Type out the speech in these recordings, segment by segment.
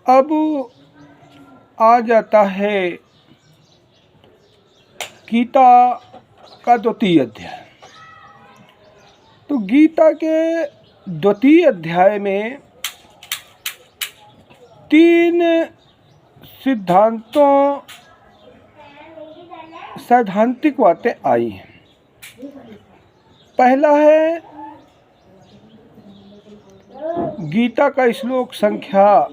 अब आ जाता है गीता का द्वितीय अध्याय। तो गीता के द्वितीय अध्याय में 3 सैद्धांतिक बातें आई हैं। पहला है गीता का श्लोक संख्या,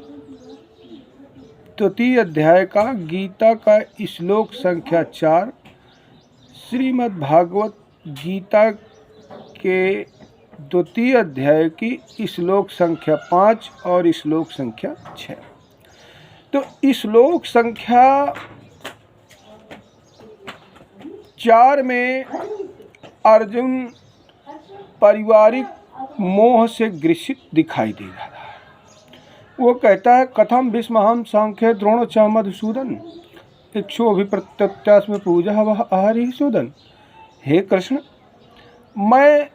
द्वितीय अध्याय का गीता का श्लोक संख्या 4, श्रीमद् भागवत गीता के द्वितीय अध्याय की श्लोक संख्या 5 और श्लोक संख्या 6। तो श्लोक संख्या 4 में अर्जुन पारिवारिक मोह से ग्रसित दिखाई दे रहा है। वो कहता है, कथम भीष्महं सांख्य द्रोण च मधुसूदन इक्षोभिप्रत्यस्म पूजा वह आहारी सूदन। हे कृष्ण, मैं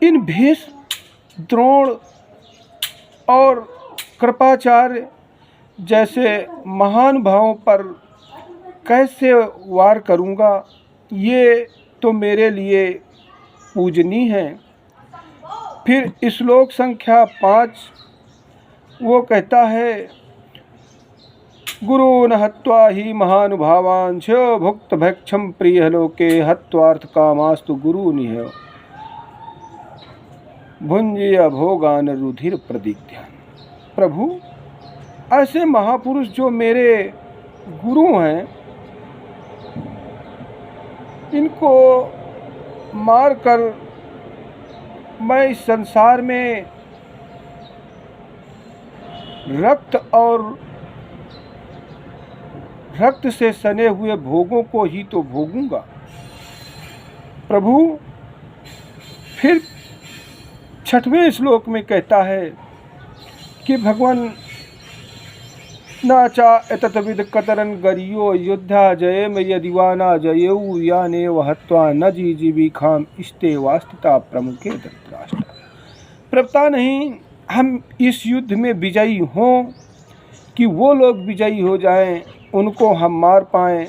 इन भीष्म, द्रोण और कृपाचार्य जैसे महानुभावों पर कैसे वार करूँगा, ये तो मेरे लिए पूजनीय है। फिर श्लोक संख्या 5 वो कहता है, गुरून् हत्वा हि महानुभावान् च भुक्त भैक्षम प्रिय लोके हत्वार्थ कामास्तु गुरूनिह भुंजीय भोगान रुधिर प्रदीप्यान। प्रभु, ऐसे महापुरुष जो मेरे गुरु हैं, इनको मारकर मैं इस संसार में रक्त से सने हुए भोगों को ही तो भोगूंगा। प्रभु फिर 6वें श्लोक में कहता है कि भगवान नाचा एतत्विद कतरन गरियो योद्धा जयेम यदिवाना जयेऊ यानेव हत्वा न जीजीवी खाम इस्ते वास्तिता प्रमुखे धृतराष्ट्र। प्रपता नहीं हम इस युद्ध में विजयी हों कि वो लोग विजयी हो जाएं, उनको हम मार पाएं,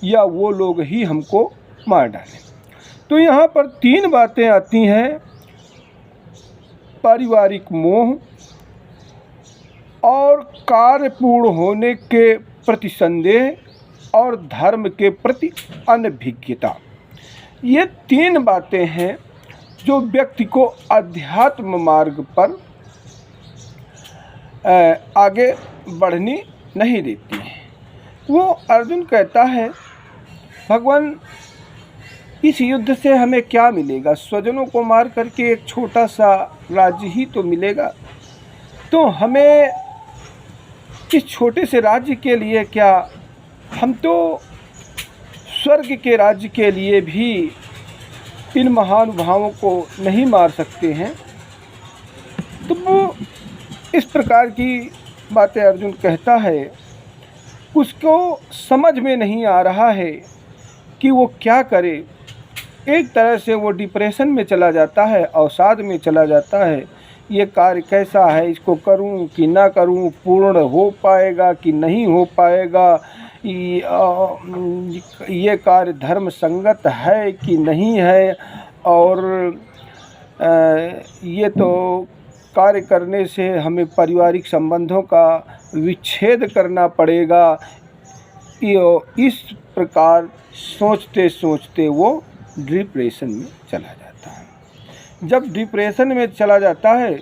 या वो लोग ही हमको मार डालें। तो यहाँ पर 3 बातें आती हैं, पारिवारिक मोह और कार्य पूर्ण होने के प्रति संदेह और धर्म के प्रति अनभिज्ञता। ये 3 बातें हैं जो व्यक्ति को अध्यात्म मार्ग पर आगे बढ़नी नहीं देती है। वो अर्जुन कहता है, भगवान इस युद्ध से हमें क्या मिलेगा? स्वजनों को मार करके एक छोटा सा राज्य ही तो मिलेगा। तो हमें इस छोटे से राज्य के लिए क्या, हम तो स्वर्ग के राज्य के लिए भी इन महानुभावों को नहीं मार सकते हैं। तो वो इस प्रकार की बातें अर्जुन कहता है। उसको समझ में नहीं आ रहा है कि वो क्या करे। एक तरह से वो डिप्रेशन में चला जाता है, अवसाद में चला जाता है। ये कार्य कैसा है, इसको करूं कि ना करूं, पूर्ण हो पाएगा कि नहीं हो पाएगा, ये कार्य धर्म संगत है कि नहीं है, और ये तो कार्य करने से हमें पारिवारिक संबंधों का विच्छेद करना पड़ेगा। इस प्रकार सोचते सोचते वो डिप्रेशन में चला जाता है। जब डिप्रेशन में चला जाता है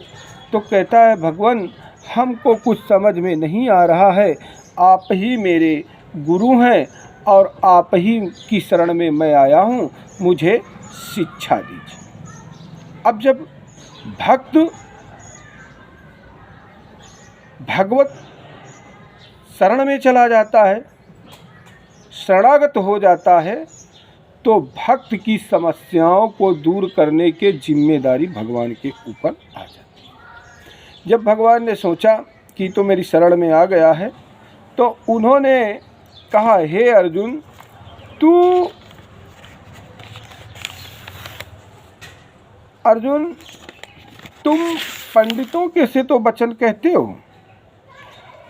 तो कहता है, भगवान हमको कुछ समझ में नहीं आ रहा है, आप ही मेरे गुरु हैं और आप ही की शरण में मैं आया हूँ, मुझे शिक्षा दीजिए। अब जब भक्त भगवत शरण में चला जाता है, शरणागत हो जाता है, तो भक्त की समस्याओं को दूर करने की जिम्मेदारी भगवान के ऊपर आ जाती है। जब भगवान ने सोचा कि तो मेरी शरण में आ गया है, तो उन्होंने कहा, हे अर्जुन, तुम पंडितों के से तो वचन कहते हो,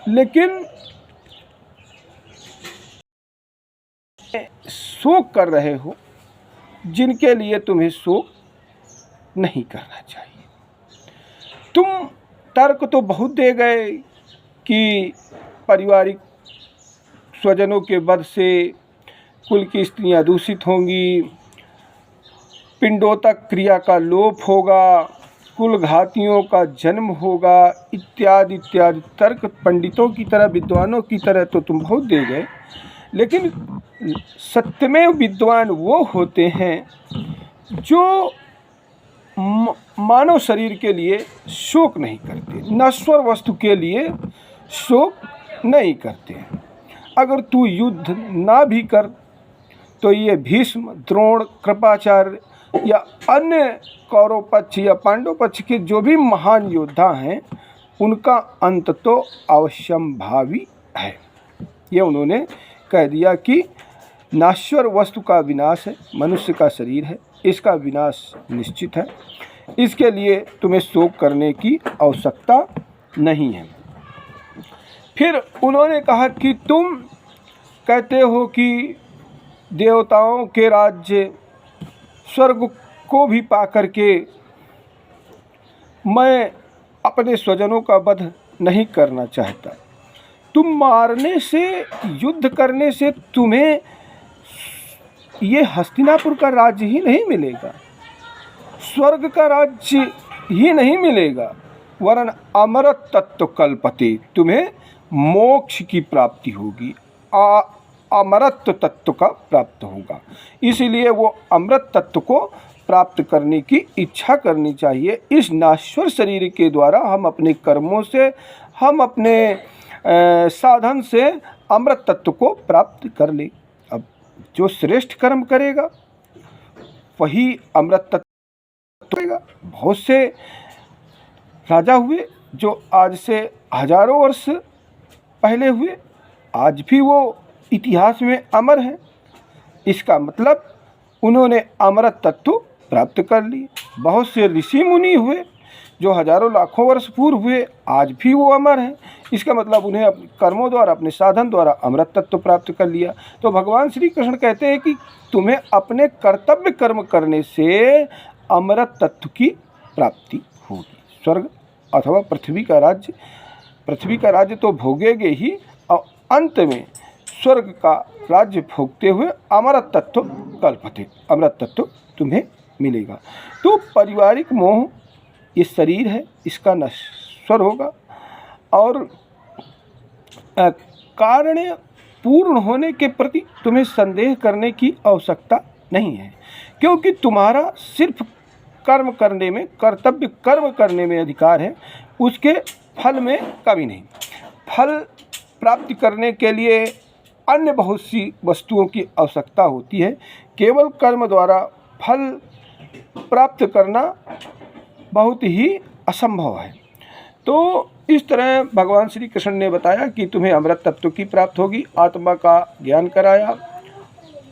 लेकिन शोक कर रहे हो जिनके लिए तुम्हें शोक नहीं करना चाहिए। तुम तर्क तो बहुत दे गए कि पारिवारिक स्वजनों के वध से कुल की स्त्रियां दूषित होंगी, पिंडोतक क्रिया का लोप होगा, कुल घातियों का जन्म होगा, इत्यादि इत्यादि तर्क पंडितों की तरह, विद्वानों की तरह तो तुम बहुत दे गए। लेकिन सत्यमेव विद्वान वो होते हैं जो मानव शरीर के लिए शोक नहीं करते, नश्वर वस्तु के लिए शोक नहीं करते। अगर तू युद्ध ना भी कर तो ये भीष्म, द्रोण, कृपाचार्य या अन्य कौरव पक्ष या पांडव पक्ष के जो भी महान योद्धा हैं, उनका अंत तो अवश्यंभावी है। ये उन्होंने कह दिया कि नाश्वर वस्तु का विनाश है, मनुष्य का शरीर है, इसका विनाश निश्चित है, इसके लिए तुम्हें शोक करने की आवश्यकता नहीं है। फिर उन्होंने कहा कि तुम कहते हो कि देवताओं के राज्य स्वर्ग को भी पा करके मैं अपने स्वजनों का वध नहीं करना चाहता। तुम मारने से, युद्ध करने से तुम्हें ये हस्तिनापुर का राज्य ही नहीं मिलेगा, स्वर्ग का राज्य ही नहीं मिलेगा, वरन अमरत तत्व कल्पते, तुम्हें मोक्ष की प्राप्ति होगी, अमरत्व तत्व का प्राप्त होगा। इसीलिए वो अमृत तत्व को प्राप्त करने की इच्छा करनी चाहिए। इस नाश्वर शरीर के द्वारा हम अपने कर्मों से, हम अपने साधन से अमृत तत्व को प्राप्त कर ले। अब जो श्रेष्ठ कर्म करेगा वही अमृत तत्व होगा। बहुत से राजा हुए जो आज से हजारों वर्ष पहले हुए, आज भी वो इतिहास में अमर है। इसका मतलब उन्होंने अमृत तत्व प्राप्त कर लिए। बहुत से ऋषि मुनि हुए जो हजारों लाखों वर्ष पूर्व हुए, आज भी वो अमर हैं। इसका मतलब उन्हें अपने कर्मों द्वारा, अपने साधन द्वारा अमृत तत्व प्राप्त कर लिया। तो भगवान श्री कृष्ण कहते हैं कि तुम्हें अपने कर्तव्य कर्म करने से अमृत तत्व की प्राप्ति होगी। स्वर्ग अथवा पृथ्वी का राज्य तो भोगेगे ही, और अंत में स्वर्ग का राज्य भोगते हुए अमृत तत्व कल्पते, अमृत तत्व तुम्हें मिलेगा। तो पारिवारिक मोह ये शरीर है, इसका नश्वर होगा, और कारण पूर्ण होने के प्रति तुम्हें संदेह करने की आवश्यकता नहीं है, क्योंकि तुम्हारा सिर्फ कर्म करने में, कर्तव्य कर्म करने में अधिकार है, उसके फल में कभी नहीं। फल प्राप्ति करने के लिए अन्य बहुत सी वस्तुओं की आवश्यकता होती है। केवल कर्म द्वारा फल प्राप्त करना बहुत ही असंभव है। तो इस तरह भगवान श्री कृष्ण ने बताया कि तुम्हें अमृत तत्व की प्राप्त होगी, आत्मा का ज्ञान कराया,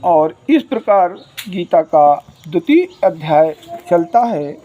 और इस प्रकार गीता का 2वां अध्याय चलता है।